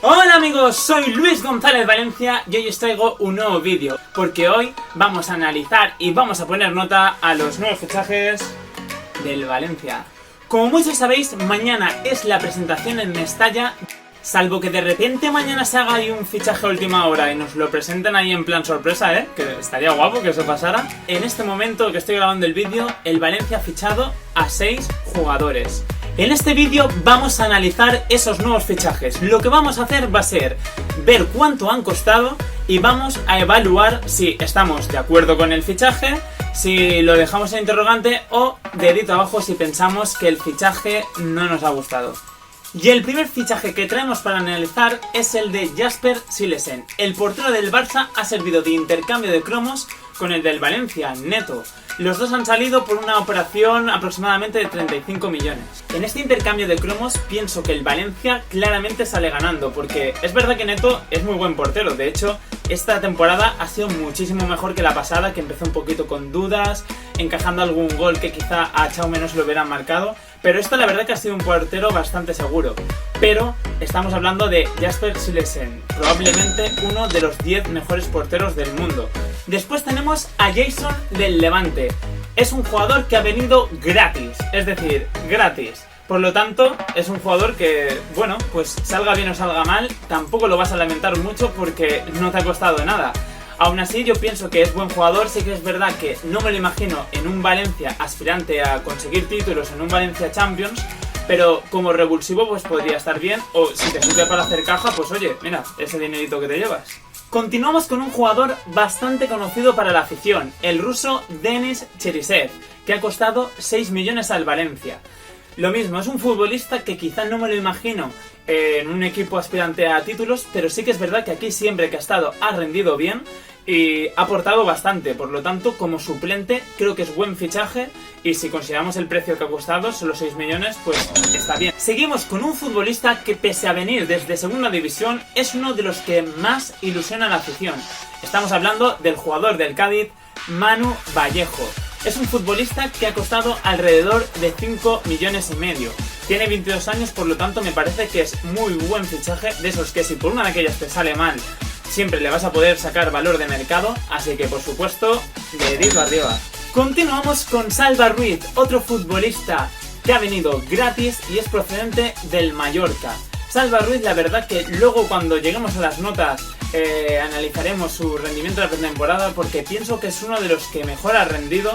Hola amigos, soy Luis González Valencia y hoy os traigo un nuevo vídeo porque hoy vamos a analizar y vamos a poner nota a los nuevos fichajes del Valencia. Como muchos sabéis, mañana es la presentación en Mestalla. Salvo que de repente mañana se haga ahí un fichaje a última hora y nos lo presenten ahí en plan sorpresa, que estaría guapo que eso pasara. En este momento que estoy grabando el vídeo, el Valencia ha fichado a 6 jugadores. En este vídeo vamos a analizar esos nuevos fichajes. Lo que vamos a hacer va a ser ver cuánto han costado y vamos a evaluar si estamos de acuerdo con el fichaje, si lo dejamos en interrogante o dedito abajo si pensamos que el fichaje no nos ha gustado. Y el primer fichaje que traemos para analizar es el de Jasper Cillessen. El portero del Barça ha servido de intercambio de cromos con el del Valencia, neto. Los dos han salido por una operación aproximadamente de 35 millones. En este intercambio de cromos pienso que el Valencia claramente sale ganando, porque es verdad que Neto es muy buen portero. De hecho, esta temporada ha sido muchísimo mejor que la pasada, que empezó un poquito con dudas, encajando algún gol que quizá a Chaume no se lo hubieran marcado. Pero esto la verdad que ha sido un portero bastante seguro. Pero estamos hablando de Jasper Cillessen, probablemente uno de los 10 mejores porteros del mundo. Después tenemos a Jason del Levante. Es un jugador que ha venido gratis, es decir, gratis. Por lo tanto, es un jugador que, bueno, pues salga bien o salga mal, tampoco lo vas a lamentar mucho porque no te ha costado nada. Aún así, yo pienso que es buen jugador. Sí que es verdad que no me lo imagino en un Valencia aspirante a conseguir títulos, en un Valencia Champions, pero como revulsivo pues podría estar bien, o si te sirve para hacer caja, pues oye, mira, ese dinerito que te llevas. Continuamos con un jugador bastante conocido para la afición, el ruso Denis Cherisev, que ha costado 6 millones al Valencia. Lo mismo, es un futbolista que quizá no me lo imagino en un equipo aspirante a títulos, pero sí que es verdad que aquí siempre que ha estado ha rendido bien y ha aportado bastante. Por lo tanto, como suplente creo que es buen fichaje y si consideramos el precio que ha costado, solo 6 millones, pues está bien. Seguimos con un futbolista que pese a venir desde segunda división es uno de los que más ilusiona a la afición. Estamos hablando del jugador del Cádiz, Manu Vallejo. Es un futbolista que ha costado alrededor de 5 millones y medio. Tiene 22 años, por lo tanto me parece que es muy buen fichaje, de esos que si por una de aquellas te sale mal, siempre le vas a poder sacar valor de mercado, así que por supuesto, dedito arriba. Continuamos con Salva Ruiz, otro futbolista que ha venido gratis y es procedente del Mallorca. Salva Ruiz, la verdad que luego cuando lleguemos a las notas analizaremos su rendimiento de la pretemporada, porque pienso que es uno de los que mejor ha rendido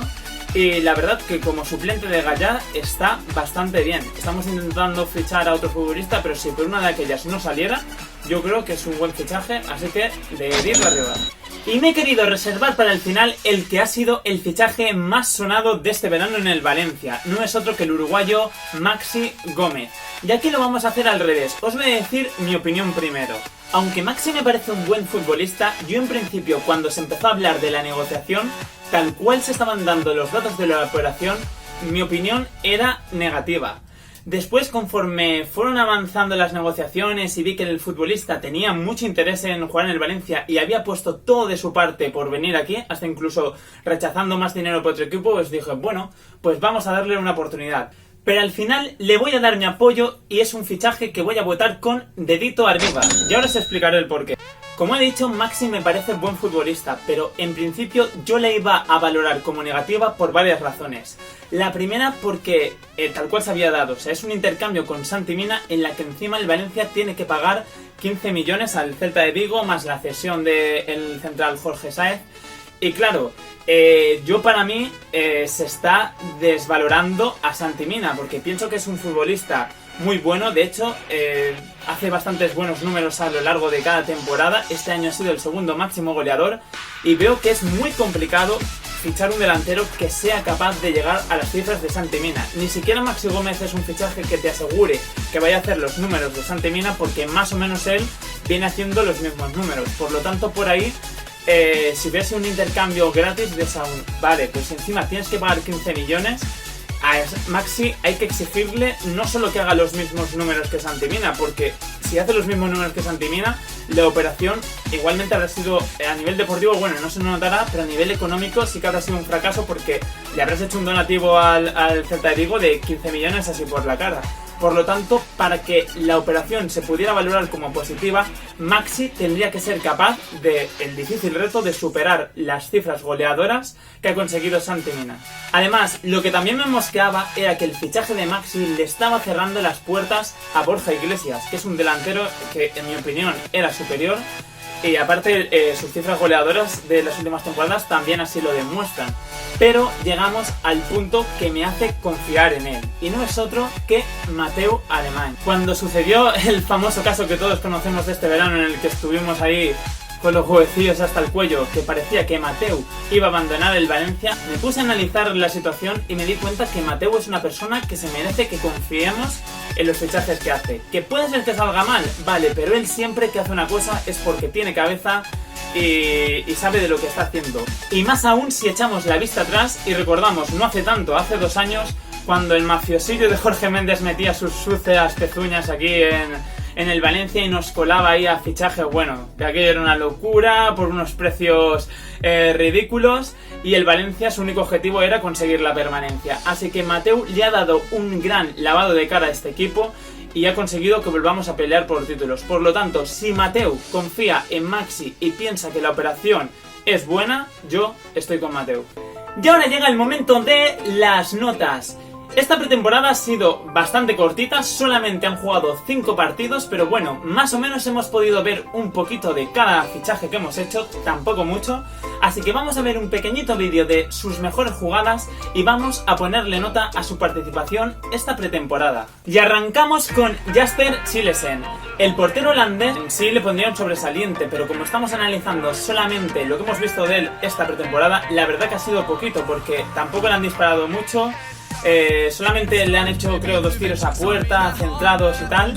y la verdad que como suplente de Gallá está bastante bien. Estamos intentando fichar a otro futbolista, pero si por una de aquellas no saliera, yo creo que es un buen fichaje, así que dedito arriba. Y me he querido reservar para el final el que ha sido el fichaje más sonado de este verano en el Valencia. No es otro que el uruguayo Maxi Gómez. Y aquí lo vamos a hacer al revés. Os voy a decir mi opinión primero. Aunque Maxi me parece un buen futbolista, yo en principio cuando se empezó a hablar de la negociación, tal cual se estaban dando los datos de la operación, mi opinión era negativa. Después, conforme fueron avanzando las negociaciones y vi que el futbolista tenía mucho interés en jugar en el Valencia y había puesto todo de su parte por venir aquí, hasta incluso rechazando más dinero por otro equipo, pues dije, bueno, pues vamos a darle una oportunidad. Pero al final le voy a dar mi apoyo y es un fichaje que voy a votar con dedito arriba. Y ahora os explicaré el porqué. Como he dicho, Maxi me parece buen futbolista, pero en principio yo le iba a valorar como negativa por varias razones. La primera porque, tal cual se había dado, o sea, es un intercambio con Santi Mina en la que encima el Valencia tiene que pagar 15 millones al Celta de Vigo, más la cesión del central Jorge Sáez. Y claro, yo para mí se está desvalorando a Santi Mina, porque pienso que es un futbolista muy bueno. De hecho, hace bastantes buenos números a lo largo de cada temporada. Este año ha sido el segundo máximo goleador y veo que es muy complicado fichar un delantero que sea capaz de llegar a las cifras de Santi Mina. Ni siquiera Maxi Gómez es un fichaje que te asegure que vaya a hacer los números de Santi Mina, porque más o menos él viene haciendo los mismos números. Por lo tanto, por ahí, si ves un intercambio gratis de Sound, vale, pues encima tienes que pagar 15 millones, a Maxi hay que exigirle no solo que haga los mismos números que Santi Mina, porque si hace los mismos números que Santi Mina, la operación igualmente habrá sido, a nivel deportivo, bueno, no se notará, pero a nivel económico sí que habrá sido un fracaso, porque le habrás hecho un donativo al Celta de Vigo de 15 millones así por la cara. Por lo tanto, para que la operación se pudiera valorar como positiva, Maxi tendría que ser capaz del difícil reto de superar las cifras goleadoras que ha conseguido Santi Mina. Además, lo que también me mosqueaba era que el fichaje de Maxi le estaba cerrando las puertas a Borja Iglesias, que es un delantero que, en mi opinión, era superior. Y aparte, sus cifras goleadoras de las últimas temporadas también así lo demuestran. Pero llegamos al punto que me hace confiar en él. Y no es otro que Mateu Alemany. Cuando sucedió el famoso caso que todos conocemos de este verano, en el que estuvimos ahí con los huevecillos hasta el cuello, que parecía que Mateu iba a abandonar el Valencia, me puse a analizar la situación y me di cuenta que Mateu es una persona que se merece que confiemos en los fichajes que hace. Que puede ser que salga mal, vale, pero él siempre que hace una cosa es porque tiene cabeza y sabe de lo que está haciendo. Y más aún si echamos la vista atrás y recordamos, no hace tanto, hace 2 años, cuando el mafiosillo de Jorge Méndez metía sus sucias pezuñas aquí en el Valencia y nos colaba ahí a fichajes, bueno, que aquello era una locura, por unos precios ridículos, y el Valencia su único objetivo era conseguir la permanencia. Así que Mateu le ha dado un gran lavado de cara a este equipo y ha conseguido que volvamos a pelear por títulos. Por lo tanto, si Mateu confía en Maxi y piensa que la operación es buena, yo estoy con Mateu. Y ahora llega el momento de las notas. Esta pretemporada ha sido bastante cortita, solamente han jugado 5 partidos, pero bueno, más o menos hemos podido ver un poquito de cada fichaje que hemos hecho, tampoco mucho, así que vamos a ver un pequeñito vídeo de sus mejores jugadas y vamos a ponerle nota a su participación esta pretemporada. Y arrancamos con Jasper Cillessen. El portero holandés en sí le pondría un sobresaliente, pero como estamos analizando solamente lo que hemos visto de él esta pretemporada, la verdad que ha sido poquito, porque tampoco le han disparado mucho. Solamente le han hecho, creo, 2 tiros a puerta, centrados y tal.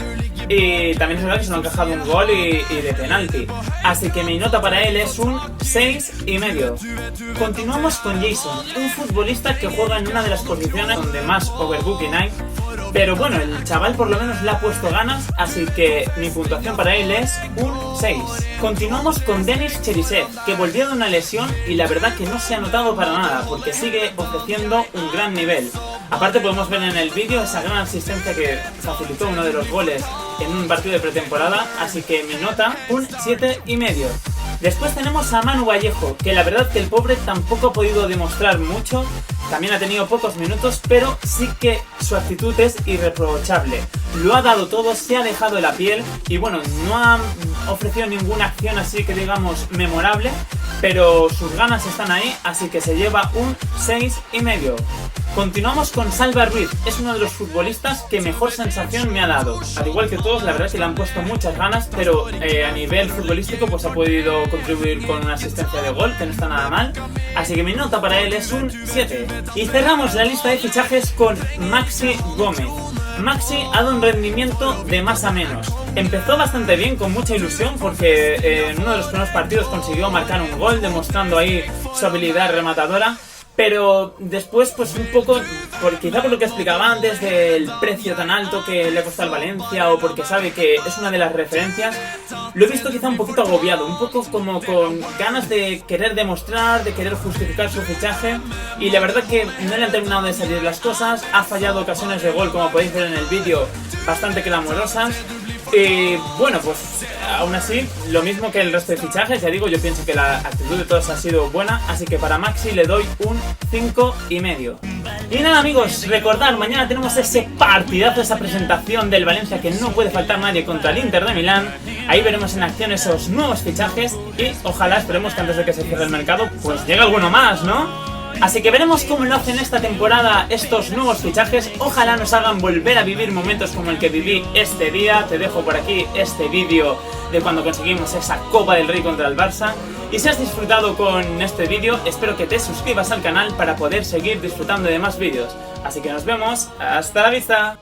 Y también es verdad que se lo han encajado un gol y de penalti. Así que mi nota para él es un 6,5. Continuamos con Jason, un futbolista que juega en una de las posiciones donde más overbooking hay. Pero bueno, el chaval por lo menos le ha puesto ganas, así que mi puntuación para él es un 6. Continuamos con Denis Cherisev, que volvió de una lesión y la verdad que no se ha notado para nada, porque sigue ofreciendo un gran nivel. Aparte podemos ver en el vídeo esa gran asistencia que facilitó uno de los goles en un partido de pretemporada, así que mi nota, un 7,5. Después tenemos a Manu Vallejo, que la verdad que el pobre tampoco ha podido demostrar mucho, también ha tenido pocos minutos, pero sí que su actitud es irreprochable. Lo ha dado todo, se ha dejado la piel y bueno, no ha ofrecido ninguna acción así que digamos memorable, pero sus ganas están ahí, así que se lleva un 6,5. Continuamos con Salva Ruiz, es uno de los futbolistas que mejor sensación me ha dado. Al igual que todos, la verdad es que le han puesto muchas ganas, pero a nivel futbolístico pues ha podido contribuir con una asistencia de gol, que no está nada mal. Así que mi nota para él es un 7. Y cerramos la lista de fichajes con Maxi Gómez. Maxi ha dado un rendimiento de más a menos. Empezó bastante bien, con mucha ilusión, porque en uno de los primeros partidos consiguió marcar un gol, demostrando ahí su habilidad rematadora. Pero después, pues un poco, quizá por lo que explicaba antes del precio tan alto que le ha costado al Valencia, o porque sabe que es una de las referencias, lo he visto quizá un poquito agobiado, un poco como con ganas de querer demostrar, de querer justificar su fichaje, y la verdad que no le han terminado de salir las cosas, ha fallado ocasiones de gol, como podéis ver en el vídeo, bastante clamorosas. Y bueno, pues aún así, lo mismo que el resto de fichajes, ya digo, yo pienso que la actitud de todos ha sido buena, así que para Maxi le doy un 5,5. Y nada amigos, recordad, mañana tenemos ese partidazo, esa presentación del Valencia que no puede faltar nadie contra el Inter de Milán. Ahí veremos en acción esos nuevos fichajes y ojalá esperemos que antes de que se cierre el mercado, pues llegue alguno más, ¿no? Así que veremos cómo lo hacen esta temporada estos nuevos fichajes. Ojalá nos hagan volver a vivir momentos como el que viví este día. Te dejo por aquí este vídeo de cuando conseguimos esa Copa del Rey contra el Barça. Y si has disfrutado con este vídeo, espero que te suscribas al canal para poder seguir disfrutando de más vídeos. Así que nos vemos, hasta la vista.